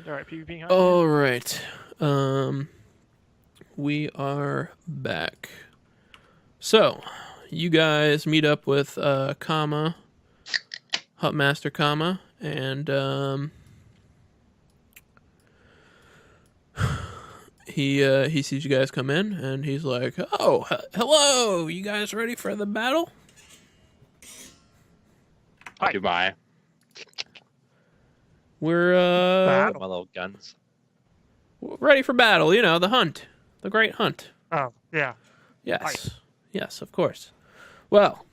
All right, PvP hunt. All right. We are back. So, you guys meet up with Kama, Hutmaster Kama, and he sees you guys come in, and he's like, "Oh, hello! You guys ready for the battle?" Hi. Goodbye. We're My little guns. ready for battle. You know, the hunt, the great hunt. Oh, yeah. Yes, Hi. yes, of course. Well,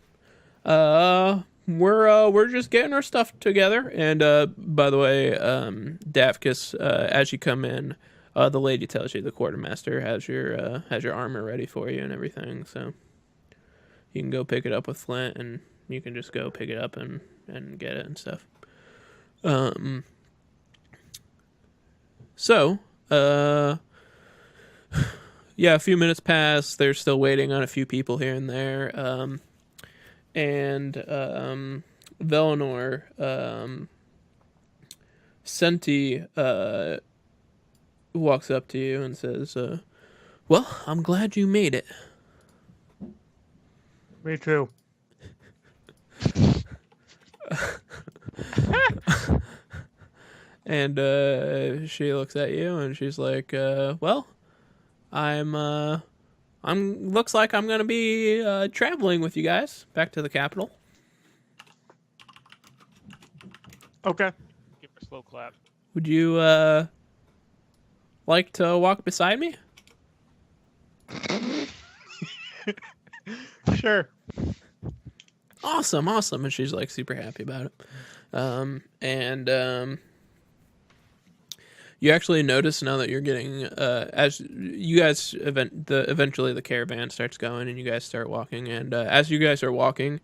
we're just getting our stuff together. And by the way, Dafkus, as you come in, the lady tells you the quartermaster has your armor ready for you and everything. So you can go pick it up with Flint, and you can just go pick it up and get it and stuff. So, yeah, a few minutes pass. They're still waiting on a few people here and there. And Velinor, Senti walks up to you and says, well, I'm glad you made it. Me too. And she looks at you and she's like, well, I'm looks like I'm gonna be traveling with you guys back to the capital. Okay. Give her a slow clap. Would you like to walk beside me? Sure. Awesome. And she's like super happy about it. You actually notice now that you're getting as you guys eventually the caravan starts going and you guys start walking, and as you guys are walking,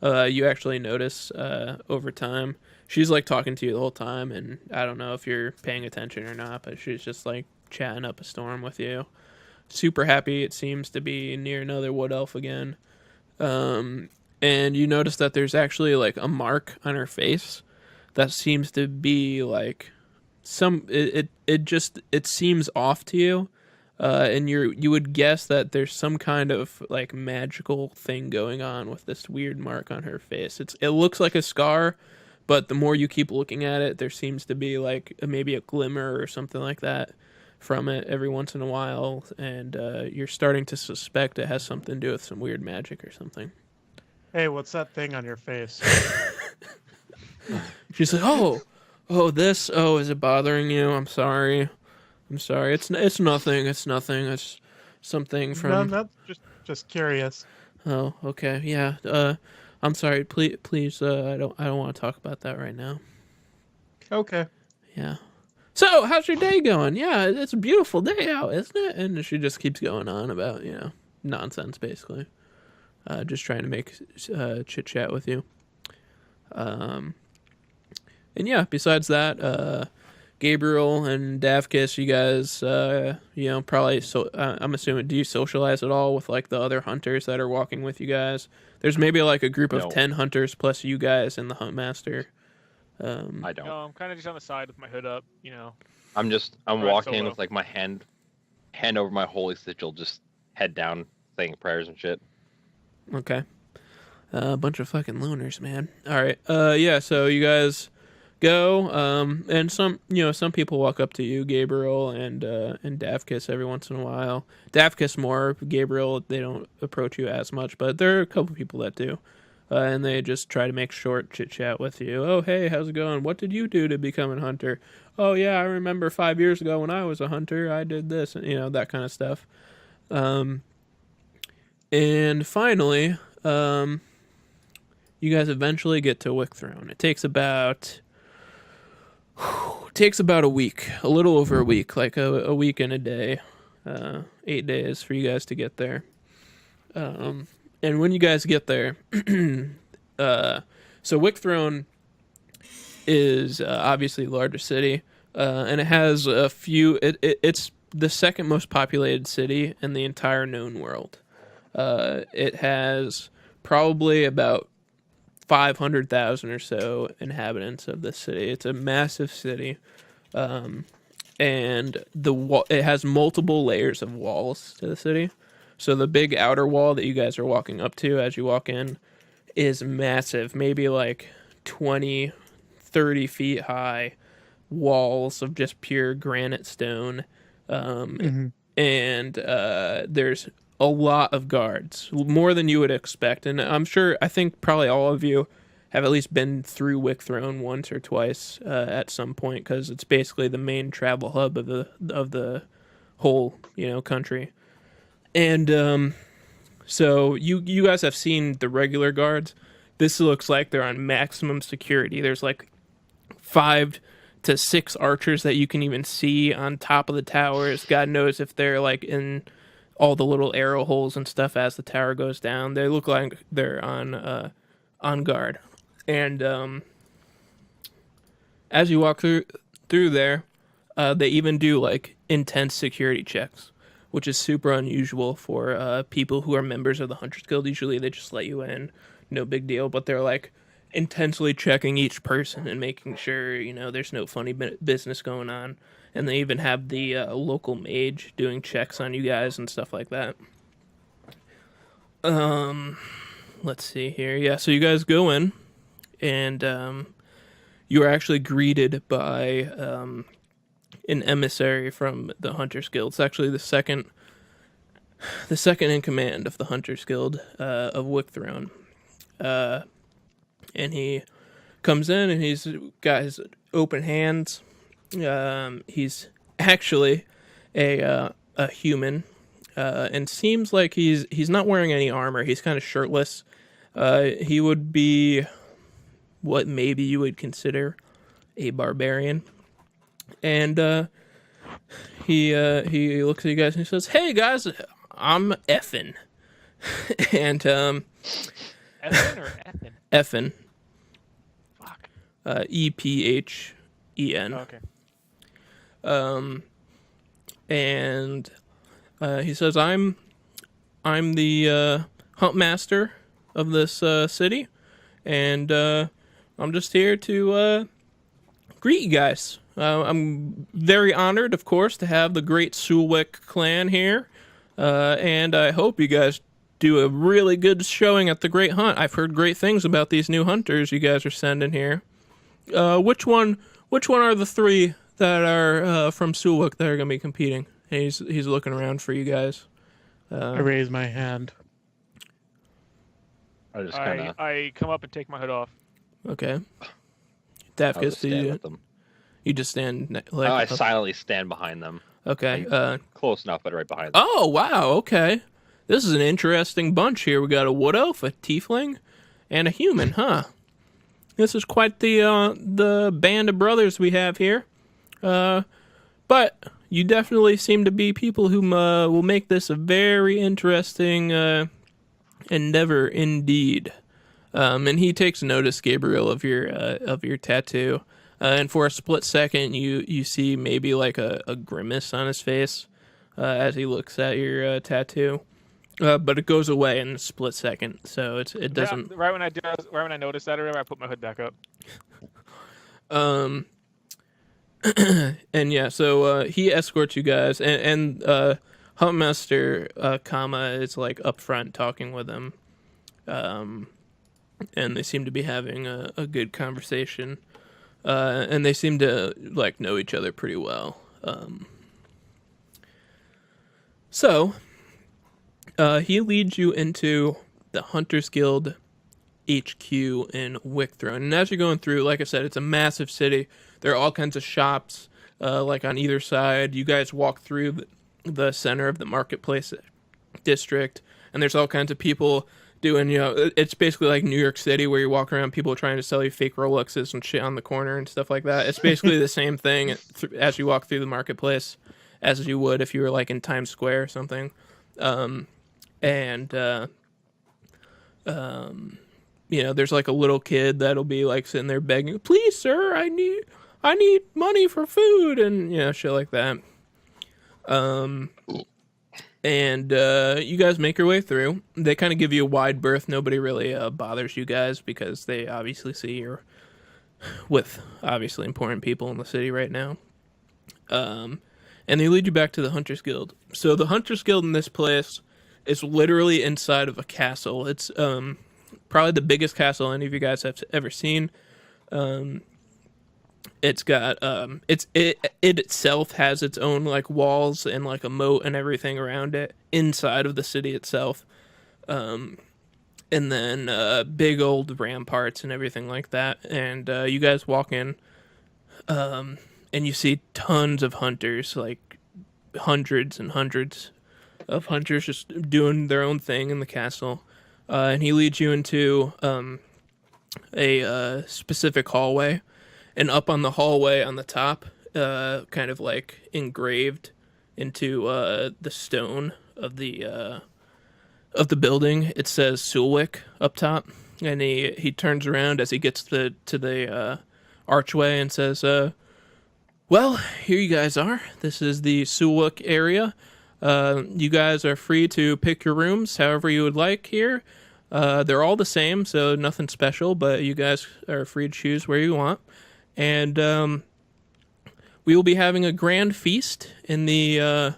you actually notice over time she's like talking to you the whole time, and I don't know if you're paying attention or not, but she's just like chatting up a storm with you. Super happy. It seems to be near another wood elf again. And you notice that there's actually like a mark on her face that seems to be like it seems off to you, and you would guess that there's some kind of like magical thing going on with this weird mark on her face. It looks like a scar, but the more you keep looking at it, there seems to be like maybe a glimmer or something like that from it every once in a while, and you're starting to suspect it has something to do with some weird magic or something. Hey, what's that thing on your face? She's like, oh, is it bothering you? I'm sorry. It's nothing. It's something from. No, just curious. Oh, okay, yeah. I'm sorry. Please. I don't want to talk about that right now. Okay. Yeah. So, how's your day going? Yeah, it's a beautiful day out, isn't it? And she just keeps going on about nonsense, basically. Just trying to make chit chat with you. And yeah, besides that, Gabriel and Davkis, you guys, probably. I'm assuming, do you socialize at all with like the other hunters that are walking with you guys? There's maybe like a group of 10 hunters plus you guys and the Huntmaster. I don't. No, I'm kind of just on the side with my hood up. I'm walking with like my hand over my holy sigil, just head down, saying prayers and shit. Okay. A bunch of fucking lunars, man. All right. Yeah. So you guys go. And some people walk up to you, Gabriel and Davkis every once in a while. Davkis more. Gabriel, they don't approach you as much, but there are a couple people that do. And they just try to make short chit chat with you. Oh, hey, how's it going? What did you do to become a hunter? Oh, yeah, I remember 5 years ago when I was a hunter, I did this, and that kind of stuff. And finally, you guys eventually get to Wickthrone. It takes about a week, a little over a week, like a week and a day, 8 days for you guys to get there. And when you guys get there, so Wickthrone is obviously the largest city, and it has a few. It's the second most populated city in the entire known world. It has probably about 500,000 or so inhabitants of this city. It's a massive city. and it has multiple layers of walls to the city. So the big outer wall that you guys are walking up to as you walk in is massive, maybe like 20, 30 feet high walls of just pure granite stone. And there's a lot of guards, more than you would expect. And I think probably all of you have at least been through Wick Throne once or twice at some point, because it's basically the main travel hub of the whole country. And so you guys have seen the regular guards. This looks like they're on maximum security. There's like 5 to 6 archers that you can even see on top of the towers. God knows if they're like in all the little arrow holes and stuff as the tower goes down. They look like they're on guard. And as you walk through there, they even do like intense security checks, which is super unusual for people who are members of the Hunters Guild. Usually they just let you in, no big deal. But they're like intensely checking each person and making sure there's no funny business going on. And they even have the local mage doing checks on you guys and stuff like that. Let's see here. Yeah, so you guys go in, and you are actually greeted by an emissary from the Hunters Guild. It's actually the second in command of the Hunters Guild of Wick Throne. And he comes in, and he's got his open hands. He's actually a human, and seems like he's not wearing any armor. He's kind of shirtless. He would be what maybe you would consider a barbarian. And he looks at you guys and he says, "Hey guys, I'm Effin." And Effin or Effin? Effin. Fuck. EPHEN. Oh, okay. And he says, I'm the hunt master of this city, and I'm just here to greet you guys. I'm very honored, of course, to have the great Sulwick clan here, and I hope you guys do a really good showing at the Great Hunt. I've heard great things about these new hunters you guys are sending here. Which one are the 3 that are from Sulwick that are going to be competing? And he's looking around for you guys. I raise my hand. I come up and take my hood off. Okay. Dafkus, you just stand like... I silently stand behind them. Okay. Close enough, but right behind them. Oh, wow, okay. This is an interesting bunch here. We got a wood elf, a tiefling, and a human, huh? This is quite the band of brothers we have here. But you definitely seem to be people who will make this a very interesting endeavor indeed. And he takes notice, Gabriel, of your tattoo. And for a split second, you see maybe like a grimace on his face as he looks at your tattoo. But it goes away in a split second, so it doesn't. Yeah, right when I notice that, I remember I put my hood back up. And yeah, so he escorts you guys, and Huntmaster Kama is like up front talking with him, and they seem to be having a good conversation, and they seem to like know each other pretty well. So he leads you into the Hunters Guild HQ in Wick Throne, and as you're going through, like I said, it's a massive city. There are all kinds of shops, like on either side. You guys walk through the center of the marketplace district, and there's all kinds of people doing, it's basically like New York City where you walk around, people trying to sell you fake Rolexes and shit on the corner and stuff like that. It's basically the same thing as you walk through the marketplace as you would if you were like in Times Square or something. There's like a little kid that'll be like sitting there begging, "Please, sir, I need money for food," and shit like that. You guys make your way through. They kind of give you a wide berth. Nobody really bothers you guys because they obviously see you're with obviously important people in the city right now. And they lead you back to the Hunters Guild. So the Hunters Guild in this place is literally inside of a castle. It's probably the biggest castle any of you guys have ever seen. It's got it itself has its own like walls and like a moat and everything around it inside of the city itself. And then big old ramparts and everything like that. And you guys walk in, and you see tons of hunters, like hundreds and hundreds of hunters just doing their own thing in the castle. And he leads you into a specific hallway. And up on the hallway on the top, kind of like engraved into the stone of the building, it says Sulwick up top. And he turns around as he gets to the archway and says, well, here you guys are. This is the Sulwick area. You guys are free to pick your rooms however you would like here. They're all the same, so nothing special, but you guys are free to choose where you want. And we will be having a grand feast in the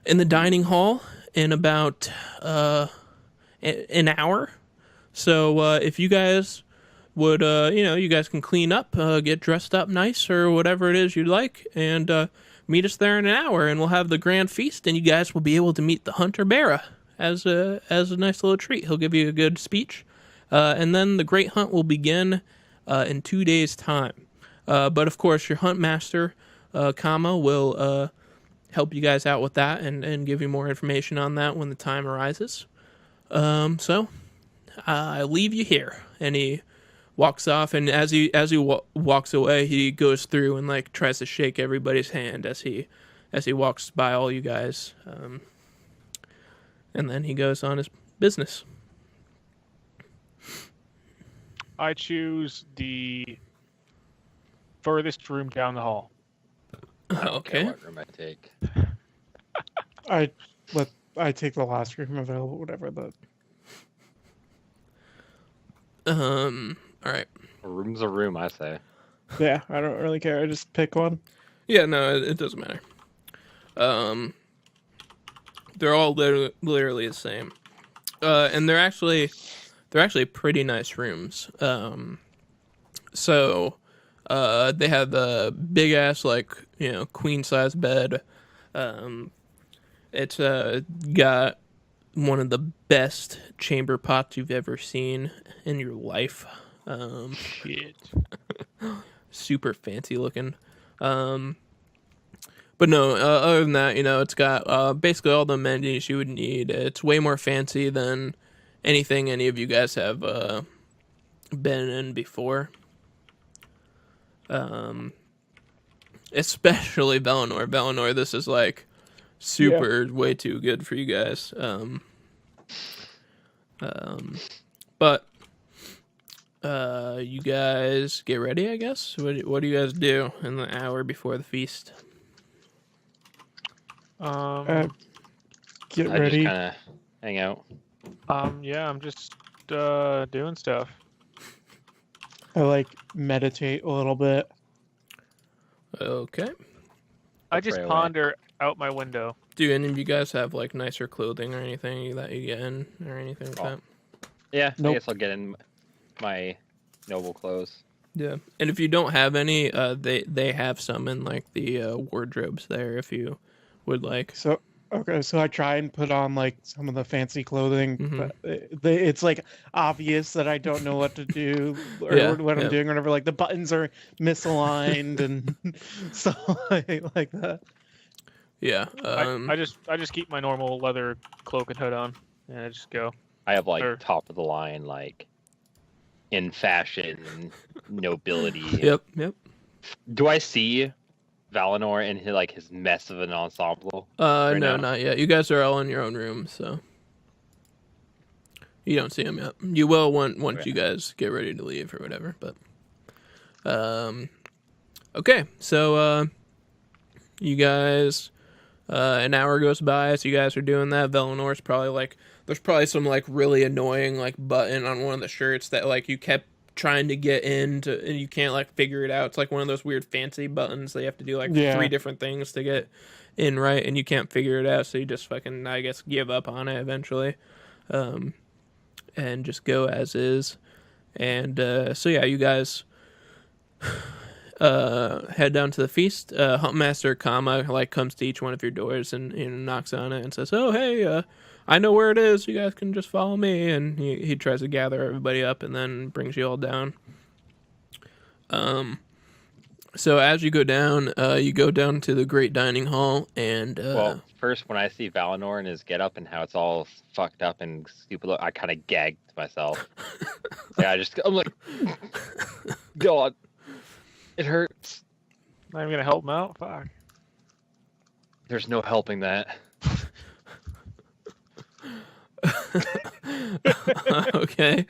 dining hall in about an hour. So if you guys would, you guys can clean up, get dressed up nice or whatever it is you'd like, and meet us there in an hour, and we'll have the grand feast, and you guys will be able to meet the Hunter Bera as a nice little treat. He'll give you a good speech, and then the great hunt will begin in 2 days' time. But of course, your hunt master, Kama, will help you guys out with that and give you more information on that when the time arises. So I leave you here, and he walks off. And as he walks away, he goes through and like tries to shake everybody's hand as he walks by all you guys. And then he goes on his business. I choose the furthest room down the hall. I don't Okay. care what room I take. I take the last room available, whatever the. All right. A room's a room, I say. Yeah, I don't really care. I just pick one. Yeah, no, it doesn't matter. They're all literally the same, and they're actually pretty nice rooms. So they have a big ass queen size bed. It's got one of the best chamber pots you've ever seen in your life. Shit. Super fancy looking. But no, other than that, it's got basically all the amenities you would need. It's way more fancy than anything any of you guys have been in before. Especially Valinor. Valinor, this is like super way too good for you guys. But you guys get ready, I guess. What do you guys do in the hour before the feast? Get I ready. just kind of hang out. Yeah, I'm just doing stuff. I meditate a little bit. Okay. I just pray away. ponder out my window. Do any of you guys have nicer clothing or anything that you get in or anything like that? Yeah, Nope. I guess I'll get in my noble clothes. Yeah. And if you don't have any, they have some in the wardrobes there if you would like. So I try and put on some of the fancy clothing, Mhm. but it's obvious that I don't know what to do or Yeah, what yeah. I'm doing. Whenever the buttons are misaligned and stuff like that. Yeah. I just keep my normal leather cloak and hood on, and I just go. I have Sure. top of the line, in fashion, nobility. Yep. Do I see Valinor in his mess of an ensemble? No, now? not yet. You guys are all in your own room, so you don't see him yet. You will once Okay. you guys get ready to leave or whatever. But okay, so you guys, an hour goes by as you guys are doing that. Valinor's probably there's probably some really annoying button on one of the shirts that you kept trying to get into, and you can't like figure it out. It's like one of those weird fancy buttons. They have to do like 3 different things to get in right, and you can't figure it out. So you just fucking, I guess, give up on it eventually, and just go as is. And so yeah, you guys head down to the feast. Huntmaster Kama like comes to each one of your doors and knocks on it and says, "Oh hey, I know where it is. You guys can just follow me." And he tries to gather everybody up and then brings you all down. So as you go down to the great dining hall, and well, first when I see Valinor and his getup and how it's all fucked up and stupid, I kind of gagged to myself. I'm like, God, it hurts. Not even gonna help him out. Fuck. There's no helping that. Okay.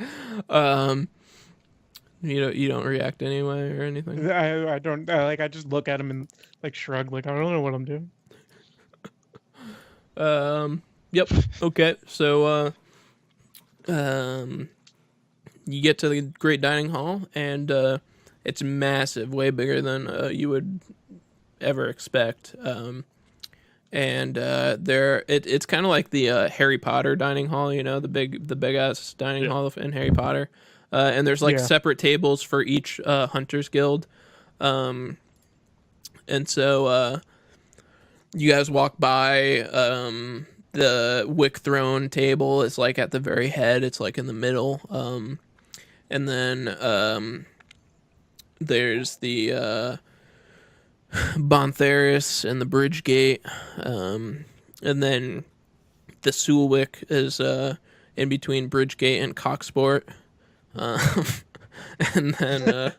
You don't react anyway or anything? I don't I just look at him and like shrug, like I don't know what I'm doing. Yep. Okay. So you get to the great dining hall, and it's massive, way bigger than you would ever expect. And it's kind of like the Harry Potter dining hall, the big ass dining hall in Harry Potter. And there's like separate tables for each Hunters Guild. And so you guys walk by, the Wick Throne table is like at the very head. It's like in the middle. And then there's the Bontheris and the Bridge Gate. And then the Sulwick is in between Bridgegate and Cocksport. And then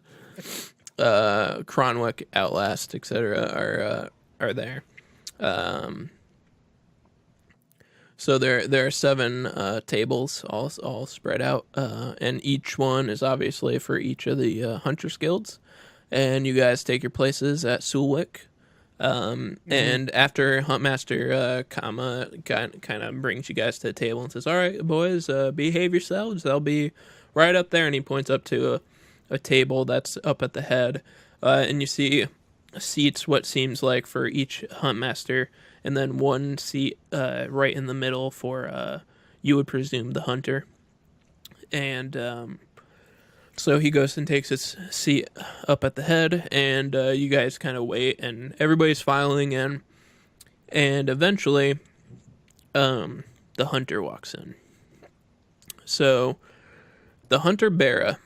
Cronwick, Outlast, etc. are there. So there are 7 tables all spread out, and each one is obviously for each of the Hunters Guilds. And you guys take your places at Sulwick. And after Huntmaster Kama kind of brings you guys to the table and says, "All right, boys, behave yourselves. They'll be right up there." And he points up to a table that's up at the head. And you see seats, what seems like for each Huntmaster, and then 1 seat right in the middle for, you would presume, the Hunter. And so he goes and takes his seat up at the head, and you guys kind of wait, and everybody's filing in. And eventually, the Hunter walks in. So the Hunter Bera,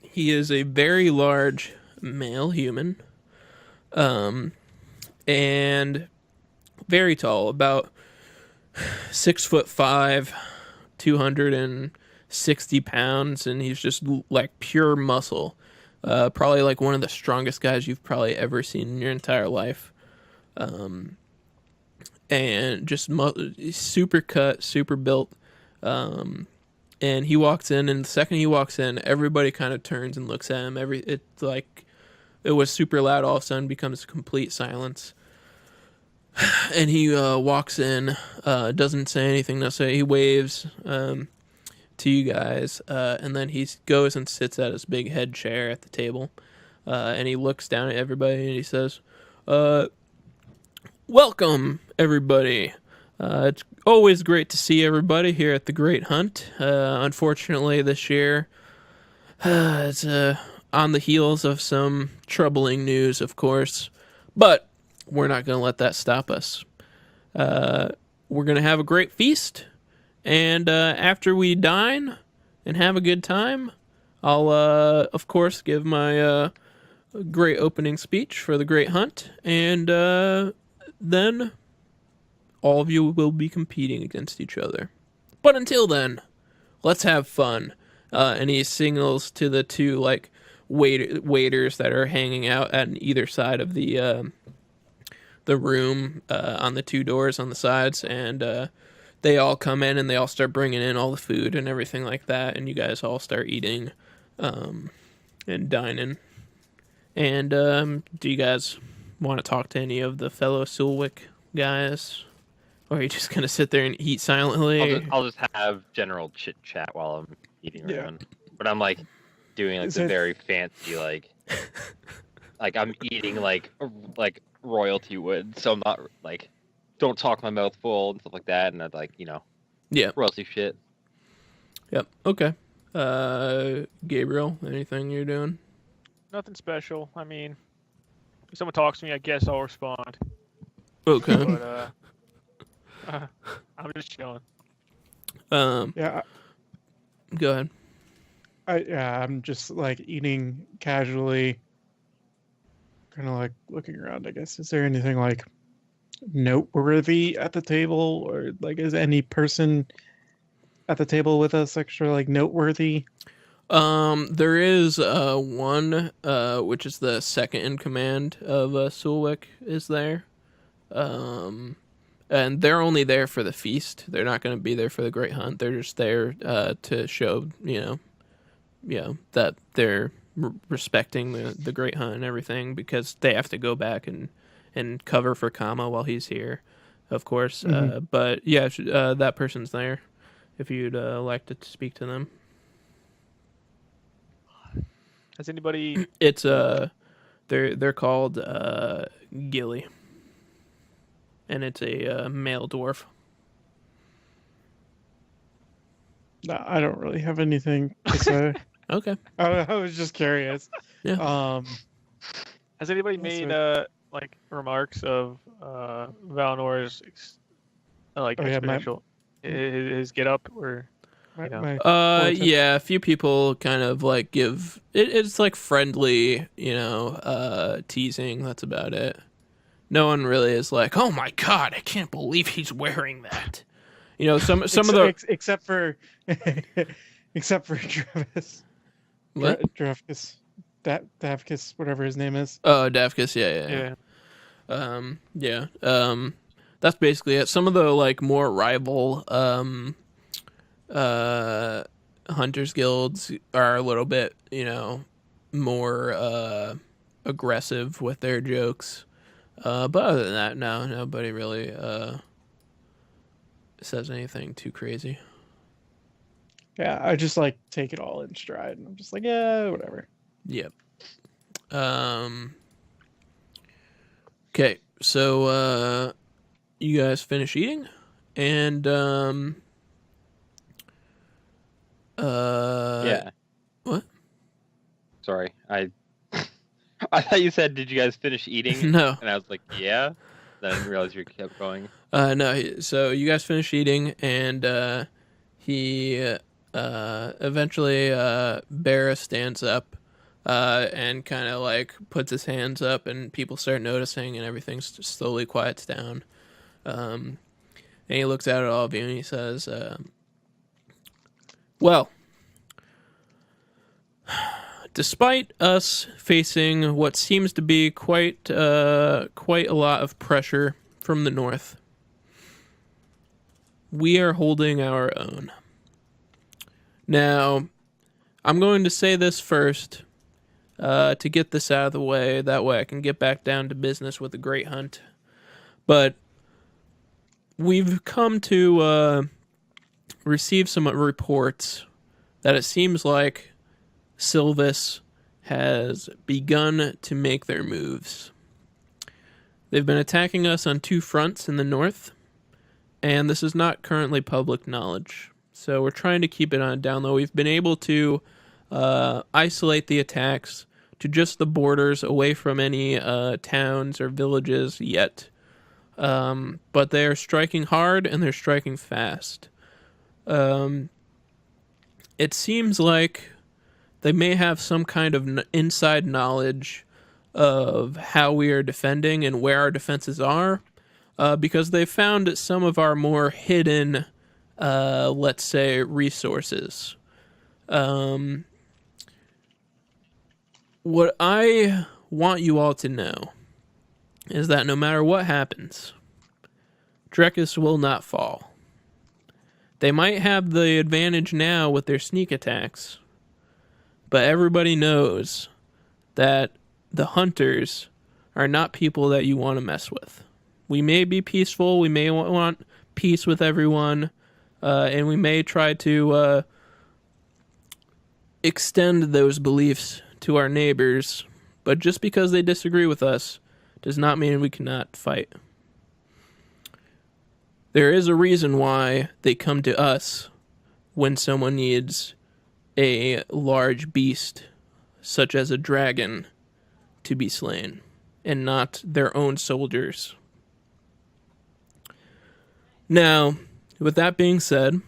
he is a very large male human, and very tall, about 6'5", 260 pounds, and he's just like pure muscle. Probably like one of the strongest guys you've probably ever seen in your entire life. And just super cut, super built. And he walks in, and the second he walks in, everybody kind of turns and looks at him. It was super loud, all of a sudden becomes complete silence. And he walks in, doesn't say anything. He waves to you guys, and then he goes and sits at his big head chair at the table, and he looks down at everybody and he says, "Welcome, everybody. It's always great to see everybody here at the Great Hunt. Unfortunately, this year, it's on the heels of some troubling news, of course, but we're not going to let that stop us. We're going to have a great feast, and after we dine and have a good time, I'll, of course, give my great opening speech for the Great Hunt, and then all of you will be competing against each other. But until then, let's have fun." And he signals to the 2 waiters that are hanging out at either side of the room, on the 2 doors on the sides, and they all come in and they all start bringing in all the food and everything like that, and you guys all start eating and dining. And do you guys want to talk to any of the fellow Sulwick guys, or are you just gonna sit there and eat silently? I'll just have general chit chat while I'm eating around. But I'm like, doing like Is the it- very fancy like I'm eating like royalty would, so I'm not like don't talk my mouth full and stuff like that, and I'd like Yeah. royalty shit. Yep. Okay. Gabriel, anything you're doing? Nothing special. I mean, if someone talks to me, I guess I'll respond. Okay. But I'm just chilling. Yeah, Go ahead. I'm just like eating casually, kind of like looking around. I guess, is there anything like noteworthy at the table, or like is any person at the table with us extra like noteworthy? There is one, which is the second in command of Sulwick is there. And they're only there for the feast. They're not going to be there for the Great Hunt. They're just there to show, that they're respecting the Great Hunt and everything, because they have to go back and cover for Kama while he's here, of course. Mhm. But yeah, that person's there if you'd like to speak to them. Has anybody? It's they're called Gilly, and it's a male dwarf. No, I don't really have anything to say. Okay. I was just curious. Yeah. Has anybody Yes, made like remarks of Valnor's like Oh, yeah, exponential his get up or My, Yeah. my fortune- Yeah, a few people kind of like give it's like friendly, teasing. That's about it. No one really is like, oh my god, I can't believe he's wearing that. Some of the except for except for Travis. what? Drafkus, Davkus, whatever his name is. Oh, Davkus, yeah. That's basically it. Some of the like more rival hunters guilds are a little bit, more aggressive with their jokes. But other than that, no, nobody really says anything too crazy. Yeah, I just like take it all in stride, and I'm just like, yeah, whatever. Yep. Okay, so you guys finish eating, and Yeah. What? Sorry, I thought you said, "Did you guys finish eating?" No. And I was like, "Yeah." Then I didn't realize you kept going. No. So you guys finish eating, and he eventually Barra stands up and kind of like puts his hands up, and people start noticing, and everything slowly quiets down. And he looks out at all of you, and he says, "Well, despite us facing what seems to be quite a lot of pressure from the north, we are holding our own. Now, I'm going to say this first to get this out of the way. That way I can get back down to business with the Great Hunt. But we've come to receive some reports that it seems like Silvis has begun to make their moves. They've been attacking us on two fronts in the north, and this is not currently public knowledge. So we're trying to keep it on a down low. We've been able to isolate the attacks to just the borders, away from any towns or villages yet. But they are striking hard, and they're striking fast. It seems like they may have some kind of inside knowledge of how we are defending and where our defenses are, because they found some of our more hidden, let's say, resources. What I want you all to know is that no matter what happens, Drekus will not fall. They might have the advantage now with their sneak attacks, but everybody knows that the hunters are not people that you want to mess with. We may be peaceful, we may want peace with everyone, and we may try to extend those beliefs to our neighbors, but just because they disagree with us does not mean we cannot fight. There is a reason why they come to us when someone needs a large beast, such as a dragon, to be slain, and not their own soldiers. Now, with that being said,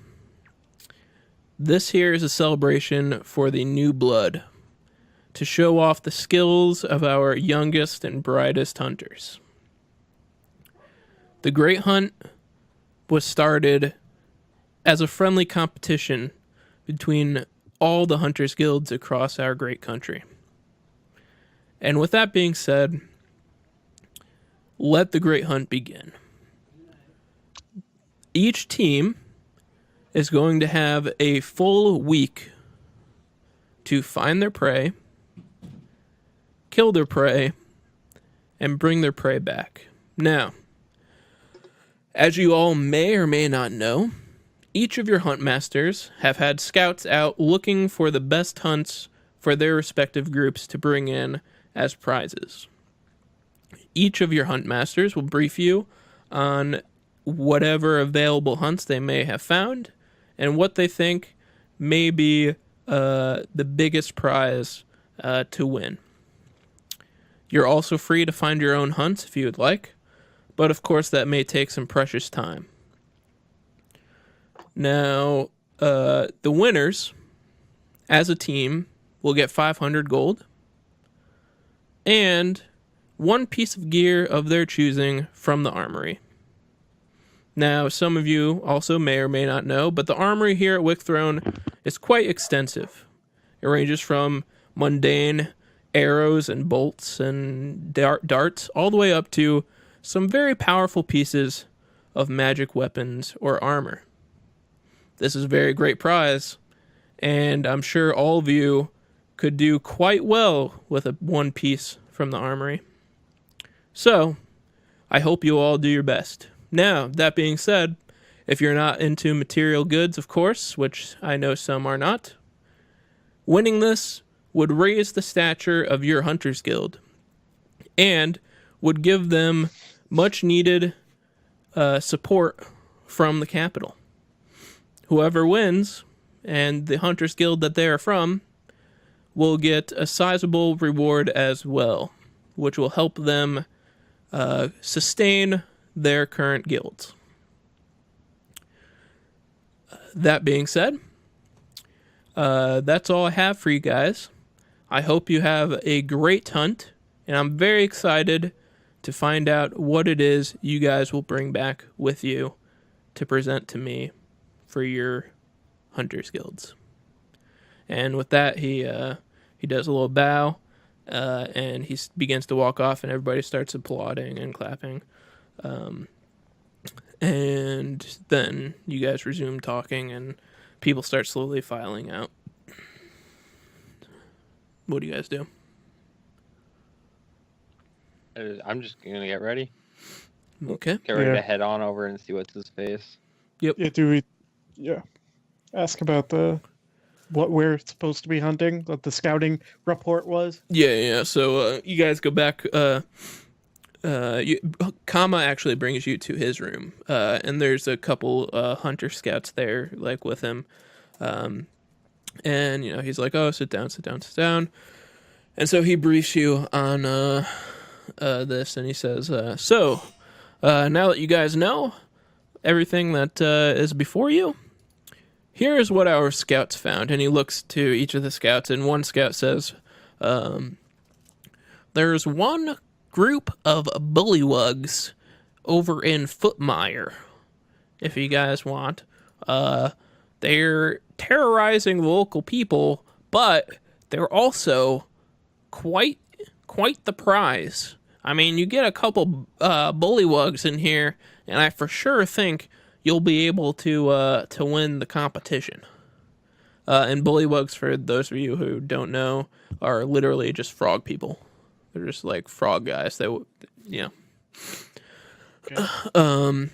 this here is a celebration for the new blood, to show off the skills of our youngest and brightest hunters. The Great Hunt was started as a friendly competition between all the hunters' guilds across our great country. And with that being said, let the Great Hunt begin. Each team is going to have a full week to find their prey, kill their prey, and bring their prey back. Now, as you all may or may not know, each of your hunt masters have had scouts out looking for the best hunts for their respective groups to bring in as prizes. Each of your hunt masters will brief you on whatever available hunts they may have found and what they think may be the biggest prize to win. You're also free to find your own hunts if you would like, but of course that may take some precious time. Now, the winners, as a team, will get 500 gold and one piece of gear of their choosing from the armory. Now, some of you also may or may not know, but the armory here at Wickthrone is quite extensive. It ranges from mundane arrows and bolts and darts all the way up to some very powerful pieces of magic weapons or armor. This is a very great prize, and I'm sure all of you could do quite well with one piece from the armory. So, I hope you all do your best. Now, that being said, if you're not into material goods, of course, which I know some are not, winning this would raise the stature of your Hunters Guild and would give them much needed support from the capital. Whoever wins, and the Hunters Guild that they are from, will get a sizable reward as well, which will help them sustain their current guilds. That being said, that's all I have for you guys. I hope you have a great hunt, and I'm very excited to find out what it is you guys will bring back with you to present to me for your Hunters Guilds. And with that, he does a little bow, and he begins to walk off, and everybody starts applauding and clapping. And then you guys resume talking, and people start slowly filing out. What do you guys do? I'm just gonna get ready. Okay. Get ready Yeah. to head on over and see what's his face. Yeah, ask about what we're supposed to be hunting, what the scouting report was. Yeah. So you guys go back. Kama actually brings you to his room, and there's a couple hunter scouts there, like with him, and he's like, "Oh, sit down." And so he briefs you on this, and he says, "So now that you guys know everything that is before you, here is what our scouts found." And he looks to each of the scouts, and one scout says, "There's one group of bullywugs over in Footmire, if you guys want. They're terrorizing the local people, but they're also quite the prize. I mean, you get a couple bullywugs in here, and I for sure think you'll be able to win the competition." And bullywugs, for those of you who don't know, are literally just frog people. They're just like frog guys. Okay. Okay.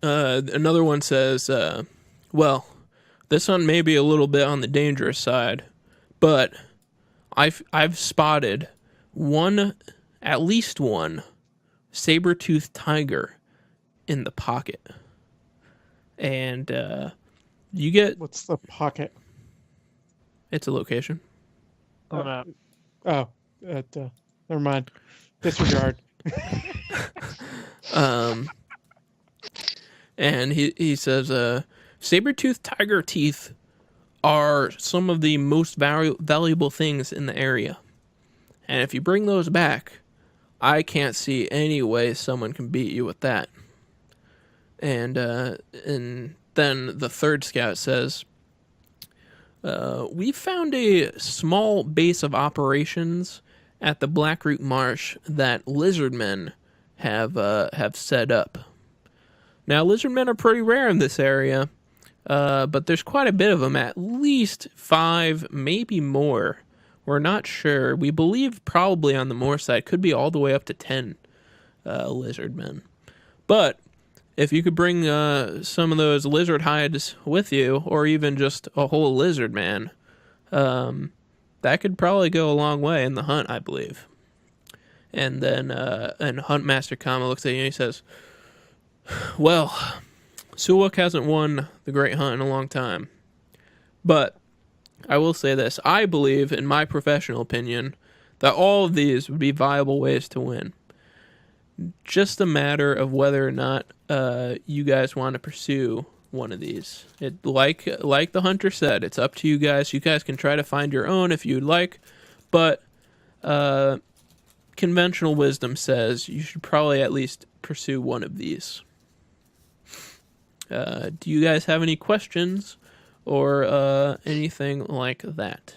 Another one says, "Well, This one may be a little bit on the dangerous side, but I've spotted at least one saber-toothed tiger in the pocket. And you get... What's the pocket? It's a location. On the map. Oh, never mind. Disregard. And he says, saber-toothed tiger teeth are some of the most valuable things in the area. And if you bring those back, I can't see any way someone can beat you with that. And then the third scout says, we found a small base of operations at the Blackroot Marsh that lizardmen have set up. Now, lizardmen are pretty rare in this area, but there's quite a bit of them, at least 5, maybe more. We're not sure. We believe probably on the more side, could be all the way up to 10 lizardmen. But if you could bring some of those lizard hides with you, or even just a whole lizard man, that could probably go a long way in the hunt, I believe. And then and Huntmaster Kama looks at you and he says, well, Suluk hasn't won the Great Hunt in a long time. But I will say this. I believe, in my professional opinion, that all of these would be viable ways to win. Just a matter of whether or not you guys want to pursue one of these. Like the hunter said, it's up to you guys. You guys can try to find your own if you'd like, but conventional wisdom says you should probably at least pursue one of these. Do you guys have any questions or anything like that?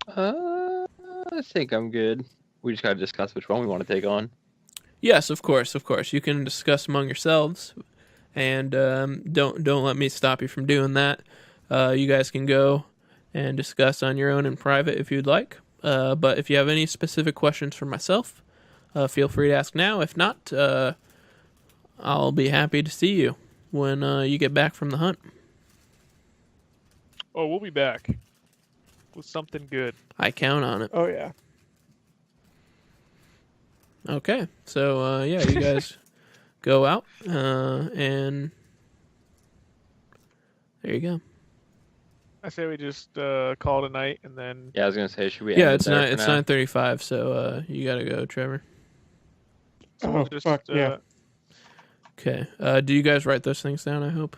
I think I'm good. We just gotta discuss which one we want to take on. Yes, of course. You can discuss among yourselves, and don't let me stop you from doing that. You guys can go and discuss on your own in private if you'd like. But if you have any specific questions for myself, feel free to ask now. If not, I'll be happy to see you when you get back from the hunt. Oh, we'll be back with something good. I count on it. Oh, yeah. Okay, so yeah, you guys go out, and there you go. I say we just call it a night, and then... Yeah, I was gonna say, should we? Yeah, end it's it there it's for now? 9:35, so you gotta go, Trevor. So Oh, we'll just, fuck, yeah. Okay. Do you guys write those things down? I hope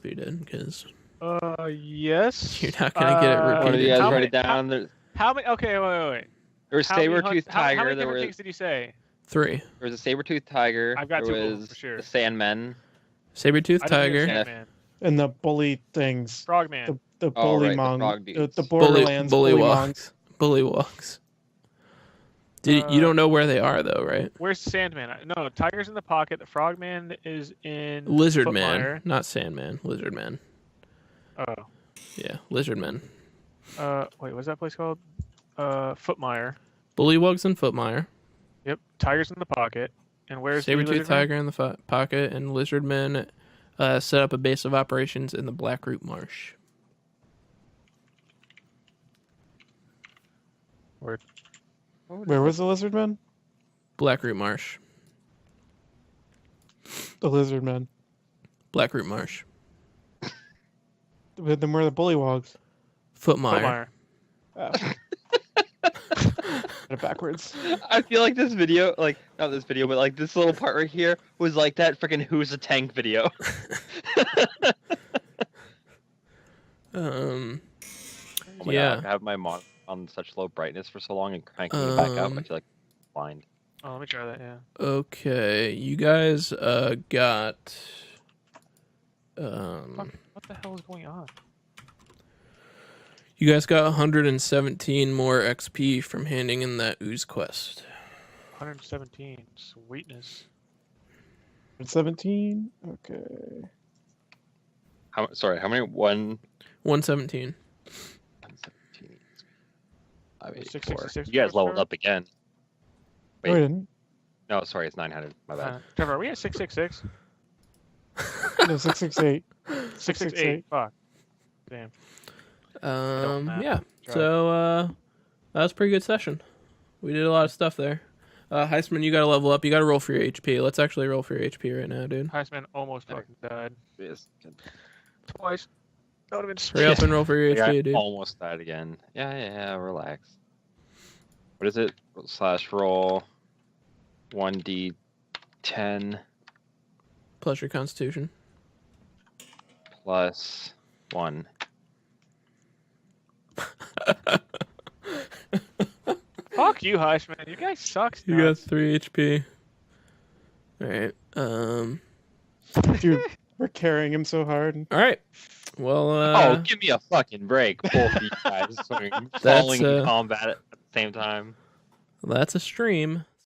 you did, because yes. you're not gonna get it repeated. One of you guys How write many- it down. There How many... Okay, wait. was How many saber-toothed how tiger. many There different was things did you say? 3. there was a saber-toothed tiger. I've got there 2 of them, was for sure. the Sandmen. Saber-toothed I don't tiger. understand, man. And the bully things. Frogman. The Oh, bully right, the mong. frog The dudes. Borderlands bully mongs. Bullywugs. You don't know where they are though, right? Where's Sandman? No, Tiger's in the pocket. The Frogman is in Lizard Footmire. Man, not Sandman. Lizard Man. Oh. Yeah, Lizard Man. Wait, what's that place called? Footmire. Bullywugs and Footmire. Yep. Tiger's in the pocket. And where's the Saber-toothed Lizard Man? tiger in the pocket, and Lizard Man set up a base of operations in the Blackroot Marsh. Where was the lizard man? Blackroot Marsh. The lizard man. Blackroot Marsh. Then where are the bullywogs? Footmire. Footmire. Got it backwards. I feel like this video, like not this video, but like this little part right here was like that freaking "Who's a Tank" video. Um. Oh my Yeah. God, I have my monitor on such low brightness for so long and cranking it back up, I feel like blind. Oh, let me try that, yeah. Okay, you guys got. Fuck, what the hell is going on? You guys got 117 more XP from handing in that ooze quest. 117. Sweetness. 17? Okay. Sorry, how many? 117. 117. I mean, 666 you guys leveled Trevor? up again. No, Wait. I didn't. No, sorry, it's 900. My bad. Trevor, are we at 666? No, 668. 668. Fuck. Damn. math. Yeah. Try. So that was a pretty good session. We did a lot of stuff there. HighSpeedMan, you got to level up. You got to roll for your HP. Let's actually roll for your HP right now, dude. HighSpeedMan almost fucking died. Yes. Twice. That would have been Hurry up and roll for your I HP, dude. almost died again. Yeah, relax. What is it? / roll 1d10 Plus your Constitution. plus 1. Fuck you, HighSpeedMan. You guys suck. You got 3 HP. All right. Dude, we're carrying him so hard. All right. Well. Oh, give me a fucking break, both of you guys. Falling in combat at the same time. That's a stream.